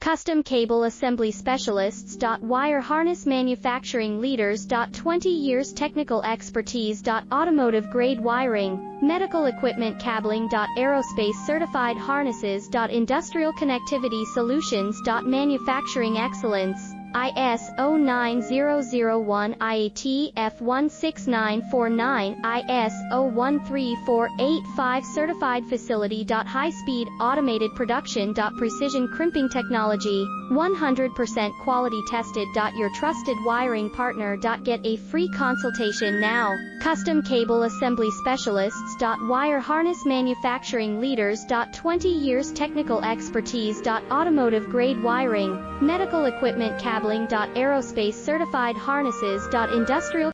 Custom Cable Assembly Specialists. Wire Harness Manufacturing Leaders. 20 years technical expertise. Automotive grade wiring, medical equipment cabling. Aerospace certified harnesses. Industrial connectivity solutions. Manufacturing excellence. ISO 9001, IATF 16949, ISO 13485 certified facility. High-speed, automated production. Precision crimping technology, 100% quality tested. Your trusted wiring partner. Get a free consultation now. Custom Cable Assembly Specialists. Wire Harness Manufacturing Leaders. 20 years technical expertise. Automotive grade wiring, medical equipment cabling. Aerospace certified harnesses. Industrial